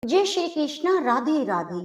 जय श्री कृष्णा, राधे राधे।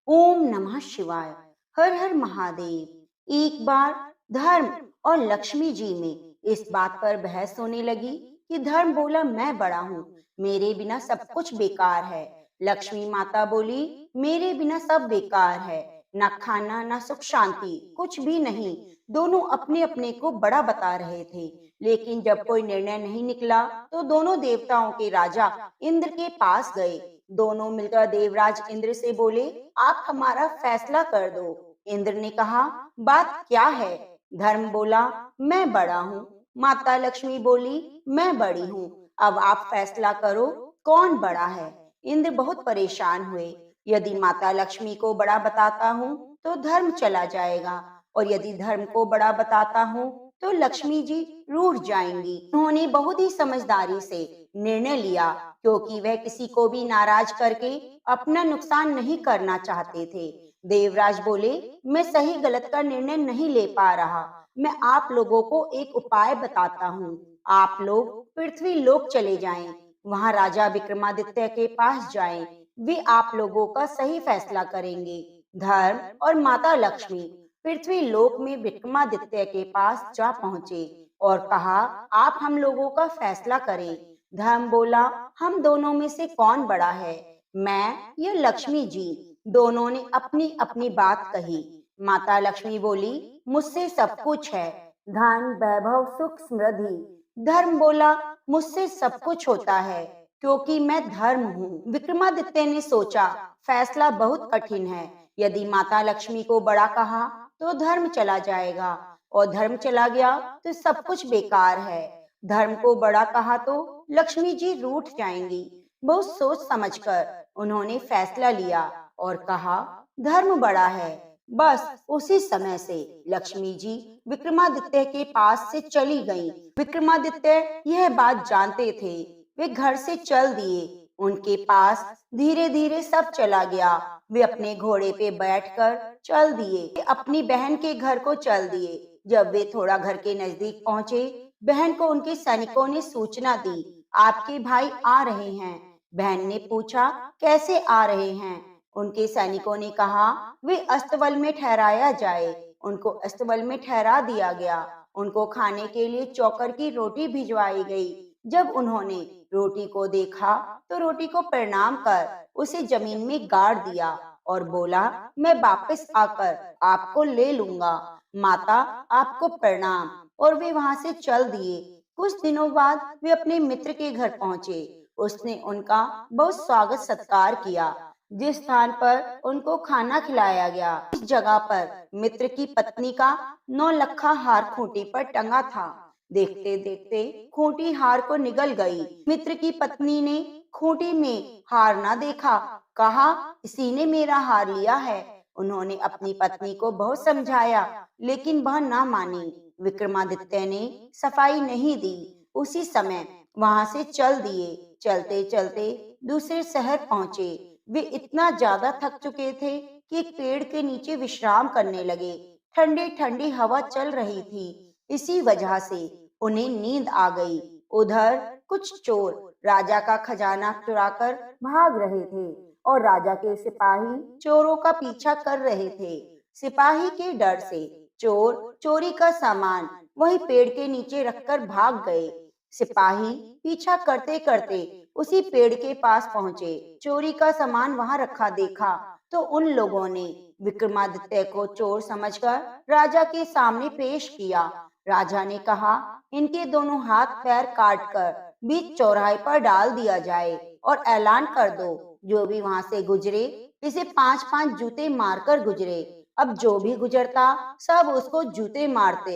ओम नमः शिवाय। हर हर महादेव। एक बार धर्म और लक्ष्मी जी में इस बात पर बहस होने लगी कि धर्म बोला मैं बड़ा हूँ, मेरे बिना सब कुछ बेकार है। लक्ष्मी माता बोली मेरे बिना सब बेकार है, न खाना न सुख शांति, कुछ भी नहीं। दोनों अपने अपने को बड़ा बता रहे थे, लेकिन जब कोई निर्णय नहीं निकला तो दोनों देवताओं के राजा इंद्र के पास गए। दोनों मिलकर देवराज इंद्र से बोले, आप हमारा फैसला कर दो। इंद्र ने कहा, बात क्या है? धर्म बोला, मैं बड़ा हूँ। माता लक्ष्मी बोली, मैं बड़ी हूँ। अब आप फैसला करो, कौन बड़ा है? इंद्र बहुत परेशान हुए। यदि माता लक्ष्मी को बड़ा बताता हूँ तो धर्म चला जाएगा, और यदि धर्म को बड़ा बताता हूँ तो लक्ष्मी जी रूठ जाएंगी। उन्होंने बहुत ही समझदारी से निर्णय लिया, क्योंकि वह किसी को भी नाराज करके अपना नुकसान नहीं करना चाहते थे। देवराज बोले, मैं सही गलत का निर्णय नहीं ले पा रहा। मैं आप लोगों को एक उपाय बताता हूँ। आप लोग पृथ्वी लोक चले जाएं, वहाँ राजा विक्रमादित्य के पास जाएं। वे आप लोगों का सही फैसला करेंगे। धर्म और माता लक्ष्मी पृथ्वी लोक में विक्रमादित्य के पास जा पहुँचे और कहा, आप हम लोगों का फैसला करें। धर्म बोला, हम दोनों में से कौन बड़ा है, मैं या लक्ष्मी जी? दोनों ने अपनी अपनी बात कही। माता लक्ष्मी बोली, मुझसे सब कुछ है, धन वैभव सुख समृद्धि। धर्म बोला, मुझसे सब कुछ होता है, क्योंकि मैं धर्म हूँ। विक्रमादित्य ने सोचा, फैसला बहुत कठिन है। यदि माता लक्ष्मी को बड़ा कहा तो धर्म चला जाएगा, और धर्म चला गया तो सब कुछ बेकार है। धर्म को बड़ा कहा तो लक्ष्मी जी रूठ जाएंगी। बहुत सोच समझकर उन्होंने फैसला लिया और कहा, धर्म बड़ा है। बस उसी समय से लक्ष्मी जी विक्रमादित्य के पास से चली गईं। विक्रमादित्य यह बात जानते थे। वे घर से चल दिए। उनके पास धीरे धीरे सब चला गया। वे अपने घोड़े पे बैठकर चल दिए। वे अपनी बहन के घर को चल दिए। जब वे थोड़ा घर के नजदीक पहुंचे, बहन को उनके सैनिकों ने सूचना दी, आपके भाई आ रहे हैं। बहन ने पूछा, कैसे आ रहे हैं? उनके सैनिकों ने कहा, वे अस्तबल में ठहराया जाए। उनको अस्तबल में ठहरा दिया गया। उनको खाने के लिए चौकर की रोटी भिजवाई गई। जब उन्होंने रोटी को देखा तो रोटी को प्रणाम कर उसे जमीन में गाड़ दिया और बोला, मैं वापस आकर आपको ले लूंगा। माता, आपको प्रणाम। और वे वहां से चल दिए। कुछ दिनों बाद वे अपने मित्र के घर पहुंचे। उसने उनका बहुत स्वागत सत्कार किया। जिस स्थान पर उनको खाना खिलाया गया, उस जगह पर मित्र की पत्नी का 9 लखा हार खूंटी पर टंगा था। देखते देखते खूंटी हार को निगल गई। मित्र की पत्नी ने खूंटी में हार ना देखा, कहा, इसी ने मेरा हार लिया है। उन्होंने अपनी पत्नी को बहुत समझाया, लेकिन वह ना मानी। विक्रमादित्य ने सफाई नहीं दी। उसी समय वहां से चल दिए। चलते चलते दूसरे शहर पहुंचे। वे इतना ज्यादा थक चुके थे कि एक पेड़ के नीचे विश्राम करने लगे। ठंडी ठंडी हवा चल रही थी। इसी वजह से उन्हें नींद आ गई। उधर कुछ चोर राजा का खजाना चुराकर भाग रहे थे, और राजा के सिपाही चोरों का पीछा कर रहे थे। सिपाही के डर से चोर चोरी का सामान वही पेड़ के नीचे रखकर भाग गए। सिपाही पीछा करते करते उसी पेड़ के पास पहुंचे। चोरी का सामान वहां रखा देखा तो उन लोगों ने विक्रमादित्य को चोर समझकर राजा के सामने पेश किया। राजा ने कहा, इनके दोनों हाथ पैर काटकर बीच चौराहे पर डाल दिया जाए और ऐलान कर दो, जो भी वहां से गुजरे इसे 5-5 जूते मारकर गुजरे। अब जो भी गुजरता सब उसको जूते मारते।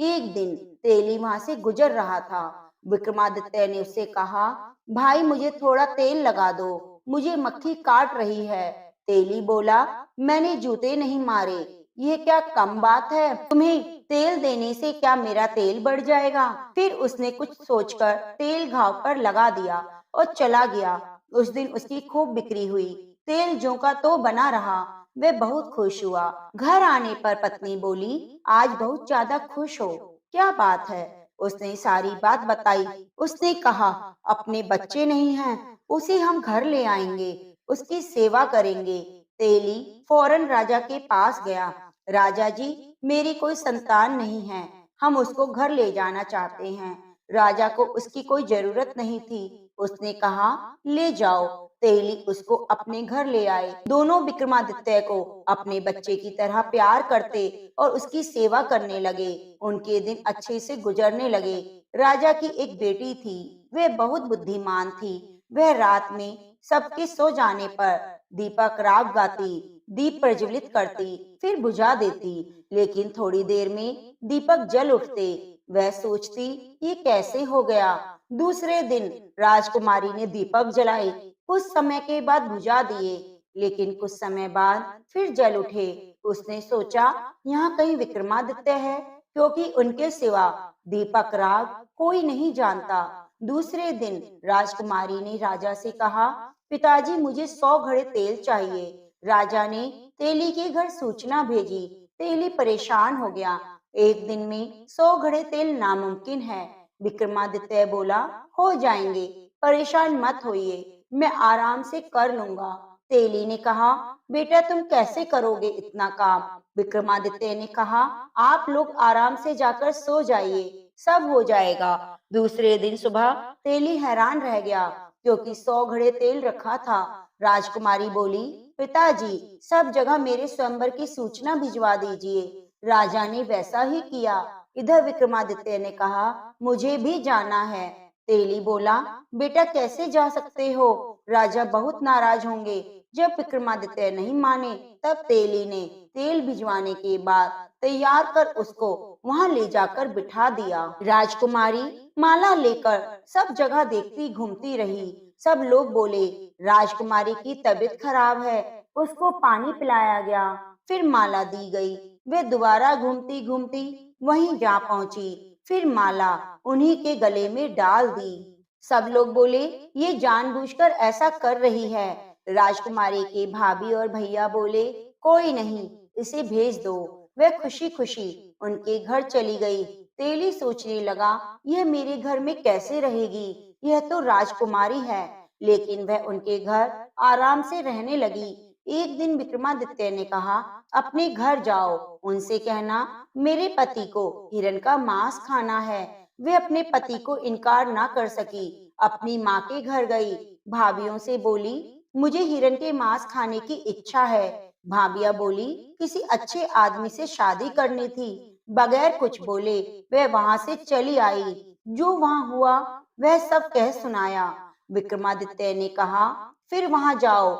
एक दिन तेली वहां से गुजर रहा था। विक्रमादित्य ने उससे कहा, भाई मुझे थोड़ा तेल लगा दो, मुझे मक्खी काट रही है। तेली बोला, मैंने जूते नहीं मारे, ये क्या कम बात है, तुम्हें तेल देने से क्या मेरा तेल बढ़ जाएगा? फिर उसने कुछ सोचकर तेल घाव पर लगा दिया और चला गया। उस दिन उसकी खूब बिक्री हुई। तेल ज्यों का तो बना रहा। वह बहुत खुश हुआ। घर आने पर पत्नी बोली, आज बहुत ज्यादा खुश हो, क्या बात है? उसने सारी बात बताई। उसने कहा, अपने बच्चे नहीं हैं, उसे हम घर ले आएंगे। उसकी सेवा करेंगे। तेली फौरन राजा के पास गया। राजा जी, मेरी कोई संतान नहीं है, हम उसको घर ले जाना चाहते हैं। राजा को उसकी कोई जरूरत नहीं थी। उसने कहा, ले जाओ। तेली उसको अपने घर ले आए। दोनों विक्रमादित्य को अपने बच्चे की तरह प्यार करते और उसकी सेवा करने लगे। उनके दिन अच्छे से गुजरने लगे। राजा की एक बेटी थी, वह बहुत बुद्धिमान थी। वह रात में सबके सो जाने पर दीपक राग गाती, दीप प्रज्वलित करती, फिर बुझा देती, लेकिन थोड़ी देर में दीपक जल उठते। वह सोचती, ये कैसे हो गया। दूसरे दिन राजकुमारी ने दीपक जलाए, कुछ समय के बाद बुझा दिए, लेकिन कुछ समय बाद फिर जल उठे। उसने सोचा, यहाँ कहीं विक्रमादित्य है, क्योंकि उनके सिवा दीपक राग कोई नहीं जानता। दूसरे दिन राजकुमारी ने राजा से कहा, पिताजी, मुझे 100 घड़े तेल चाहिए। राजा ने तेली के घर सूचना भेजी। तेली परेशान हो गया। एक दिन में 100 घड़े तेल नामुमकिन है। विक्रमादित्य बोला, हो जाएंगे, परेशान मत होइए, मैं आराम से कर लूंगा। तेली ने कहा, बेटा तुम कैसे करोगे इतना काम। विक्रमादित्य ने कहा, आप लोग आराम से जाकर सो जाइए, सब हो जाएगा। दूसरे दिन सुबह तेली हैरान रह गया, क्योंकि 100 घड़े तेल रखा था। राजकुमारी बोली, पिताजी, सब जगह मेरे स्वयंवर की सूचना भिजवा दीजिए। राजा ने वैसा ही किया। इधर विक्रमादित्य ने कहा, मुझे भी जाना है। तेली बोला, बेटा कैसे जा सकते हो, राजा बहुत नाराज होंगे। जब विक्रमादित्य नहीं माने, तब तेली ने तेल भिजवाने के बाद तैयार कर उसको वहां ले जाकर बिठा दिया। राजकुमारी माला लेकर सब जगह देखती घूमती रही। सब लोग बोले, राजकुमारी की तबीयत खराब है, उसको पानी पिलाया गया, फिर माला दी गई। वे दोबारा घूमती घूमती वहीं जा पहुंची, फिर माला उन्हीं के गले में डाल दी। सब लोग बोले, ये जानबूझकर ऐसा कर रही है। राजकुमारी के भाभी और भैया बोले, कोई नहीं, इसे भेज दो। वह खुशी खुशी उनके घर चली गई। तेली सोचने लगा, यह मेरे घर में कैसे रहेगी, यह तो राजकुमारी है। लेकिन वह उनके घर आराम से रहने लगी। एक दिन विक्रमादित्य ने कहा, अपने घर जाओ, उनसे कहना मेरे पति को हिरण का मांस खाना है। वे अपने पति को इनकार ना कर सकी। अपनी माँ के घर गई। भाभियों से बोली, मुझे हिरण के मांस खाने की इच्छा है। भाभिया बोली, किसी अच्छे आदमी से शादी करनी थी। बगैर कुछ बोले वह वहां से चली आई। जो वहां हुआ वह सब कह सुनाया। विक्रमादित्य ने कहा, फिर वहां जाओ,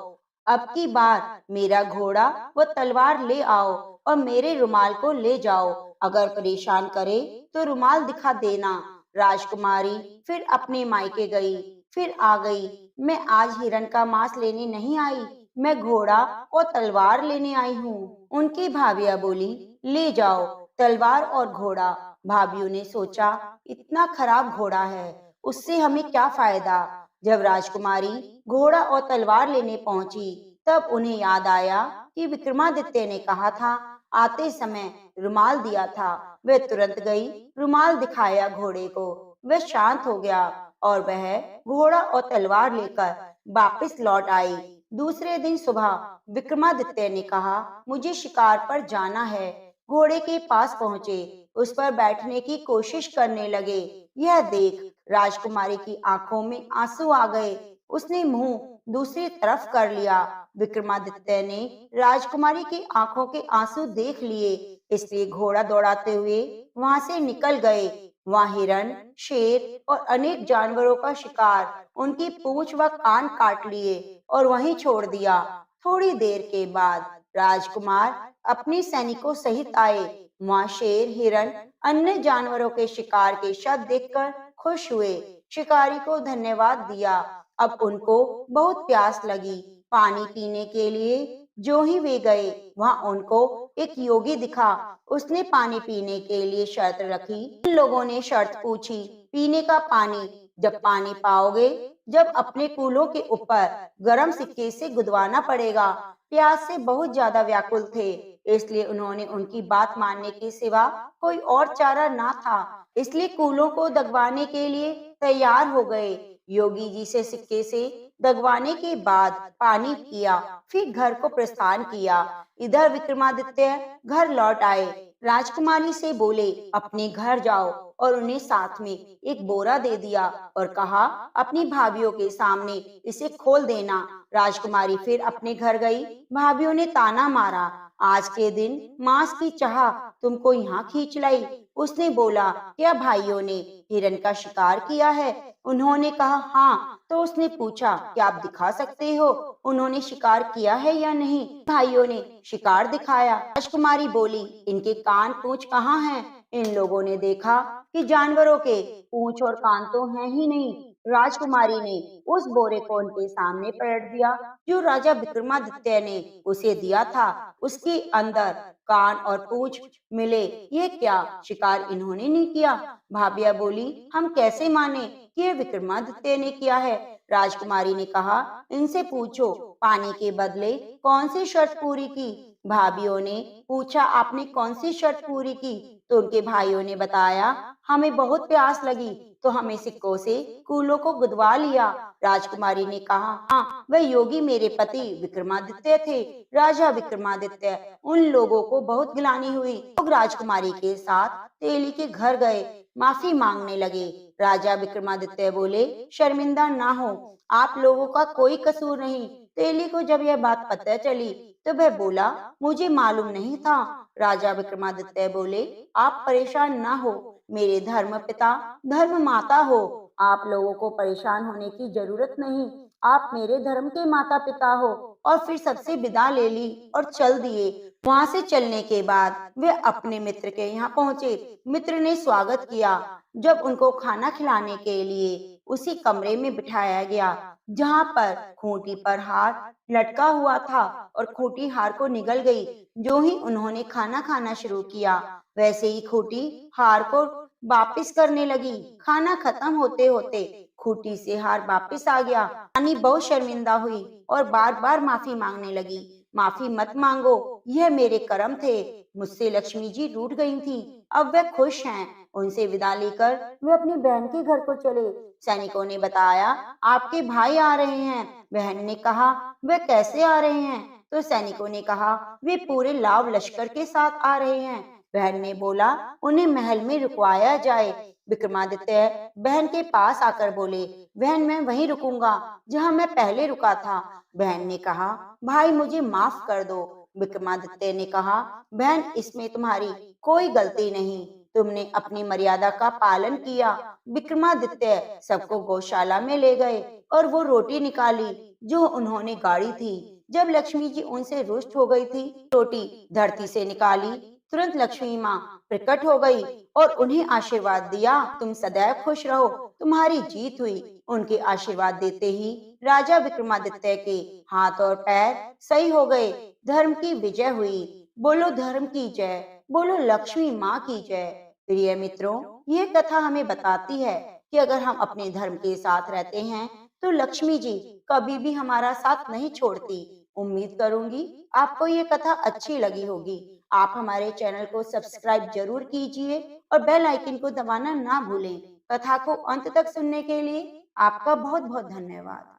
अब की बार मेरा घोड़ा व तलवार ले आओ और मेरे रुमाल को ले जाओ। अगर परेशान करे तो रुमाल दिखा देना। राजकुमारी फिर अपने मायके गई, फिर आ गई। मैं आज हिरण का मांस लेने नहीं आई, मैं घोड़ा और तलवार लेने आई हूँ। उनकी भाभिया बोली, ले जाओ तलवार और घोड़ा। भाभियों ने सोचा, इतना खराब घोड़ा है, उससे हमें क्या फायदा। जब राजकुमारी घोड़ा और तलवार लेने पहुंची, तब उन्हें याद आया कि विक्रमादित्य ने कहा था, आते समय रुमाल दिया था। वह तुरंत गई, रुमाल दिखाया घोड़े को। वह शांत हो गया और वह घोड़ा और तलवार लेकर वापस लौट आई। दूसरे दिन सुबह विक्रमादित्य ने कहा, मुझे शिकार पर जाना है। घोड़े के पास पहुंचे, उस पर बैठने की कोशिश करने लगे। यह देख राजकुमारी की आंखों में आंसू आ गए। उसने मुंह दूसरी तरफ कर लिया। विक्रमादित्य ने राजकुमारी की आंखों के आंसू देख लिए, इसलिए घोड़ा दौड़ाते हुए वहां से निकल गए। वहां हिरण, शेर और अनेक जानवरों का शिकार उनकी पूंछ व कान काट लिए और वहीं छोड़ दिया। थोड़ी देर के बाद राजकुमार अपने सैनिकों सहित आए। वहां शेर, हिरण, अन्य जानवरों के शिकार के शव देखकर खुश हुए, शिकारी को धन्यवाद दिया। अब उनको बहुत प्यास लगी। पानी पीने के लिए जो ही वे गए, वहां उनको एक योगी दिखा। उसने पानी पीने के लिए शर्त रखी। इन लोगों ने शर्त पूछी, पीने का पानी जब पानी पाओगे, जब अपने कूलों के ऊपर गरम सिक्के से गुदवाना पड़ेगा। प्यास से बहुत ज्यादा व्याकुल थे, इसलिए उन्होंने उनकी बात मानने के सिवा कोई और चारा ना था, इसलिए कूलों को दगवाने के लिए तैयार हो गए। योगी जी से सिक्के से दगवाने के बाद पानी पिया, फिर घर को प्रस्थान किया। इधर विक्रमादित्य घर लौट आए। राजकुमारी से बोले, अपने घर जाओ, और उन्हें साथ में एक बोरा दे दिया और कहा, अपनी भाभीियों के सामने इसे खोल देना। राजकुमारी फिर अपने घर गई। भाभीियों ने ताना मारा, आज के दिन मांस की चाह तुमको यहाँ खींच लाई। उसने बोला, क्या भाइयों ने हिरण का शिकार किया है? उन्होंने कहा, हाँ। तो उसने पूछा, क्या आप दिखा सकते हो उन्होंने शिकार किया है या नहीं? भाइयों ने शिकार दिखाया। राजकुमारी बोली, इनके कान पूंछ कहाँ हैं? इन लोगों ने देखा कि जानवरों के पूंछ और कान तो हैं ही नहीं। राजकुमारी ने उस बोरे को उनके सामने पलट दिया जो राजा विक्रमादित्य ने उसे दिया था। उसके अंदर कान और पूंछ मिले। ये क्या शिकार इन्होंने नहीं किया? भाभिया बोली, हम कैसे माने कि ये विक्रमादित्य ने किया है? राजकुमारी ने कहा, इनसे पूछो पानी के बदले कौन सी शर्त पूरी की? भाभियों ने पूछा, आपने कौन सी शर्त पूरी की? तो उनके भाइयों ने बताया, हमें बहुत प्यास लगी तो हमें सिक्कों से कूलों को गुदवा लिया। राजकुमारी ने कहा, हाँ, वह योगी मेरे पति विक्रमादित्य थे। राजा विक्रमादित्य उन लोगों को बहुत गिलानी हुई। लोग राजकुमारी के साथ तेली के घर गए, माफी मांगने लगे। राजा विक्रमादित्य बोले, शर्मिंदा ना हो, आप लोगों का कोई कसूर नहीं। तेली को जब यह बात पता चली तो वह बोला, मुझे मालूम नहीं था। राजा विक्रमादित्य बोले, आप परेशान ना हो, मेरे धर्म पिता धर्म माता हो, आप लोगों को परेशान होने की जरूरत नहीं। आप मेरे धर्म के माता पिता हो। और फिर सबसे विदा ले ली और चल दिए। वहां से चलने के बाद वे अपने मित्र के यहाँ पहुंचे। मित्र ने स्वागत किया। जब उनको खाना खिलाने के लिए उसी कमरे में बिठाया गया जहाँ पर खूंटी पर हार लटका हुआ था और खूंटी हार को निगल गई। जो ही उन्होंने खाना खाना शुरू किया, वैसे ही खूंटी हार को वापिस करने लगी। खाना खत्म होते होते खूंटी से हार वापिस आ गया। रानी बहुत शर्मिंदा हुई और बार बार माफी मांगने लगी। माफी मत मांगो, यह मेरे कर्म थे, मुझसे लक्ष्मी जी रूठ गई थी, अब वे खुश हैं। उनसे विदा लेकर वे अपनी बहन के घर को चले। सैनिकों ने बताया, आपके भाई आ रहे हैं। बहन ने कहा, वे कैसे आ रहे हैं? तो सैनिकों ने कहा, वे पूरे लाव लश्कर के साथ आ रहे हैं। बहन ने बोला, उन्हें महल में रुकवाया जाए। विक्रमादित्य बहन के पास आकर बोले, बहन, मैं वहीं रुकूंगा जहां मैं पहले रुका था। बहन ने कहा, भाई मुझे माफ कर दो। विक्रमादित्य ने कहा, बहन, इसमें तुम्हारी कोई गलती नहीं, तुमने अपनी मर्यादा का पालन किया। विक्रमादित्य सबको गौशाला में ले गए और वो रोटी निकाली जो उन्होंने गाड़ी थी। जब लक्ष्मी जी उनसे रुष्ट हो गई थी, रोटी धरती से निकाली, तुरंत लक्ष्मी माँ प्रकट हो गई और उन्हें आशीर्वाद दिया, तुम सदैव खुश रहो, तुम्हारी जीत हुई। उनके आशीर्वाद देते ही राजा विक्रमादित्य के हाथ और पैर सही हो गए। धर्म की विजय हुई। बोलो धर्म की जय, बोलो लक्ष्मी माँ की जय। प्रिय मित्रों, ये कथा हमें बताती है कि अगर हम अपने धर्म के साथ रहते हैं तो लक्ष्मी जी कभी भी हमारा साथ नहीं छोड़ती। उम्मीद करूंगी आपको ये कथा अच्छी लगी होगी। आप हमारे चैनल को सब्सक्राइब जरूर कीजिए और बेल आइकन को दबाना ना भूलें। कथा को अंत तक सुनने के लिए आपका बहुत बहुत धन्यवाद।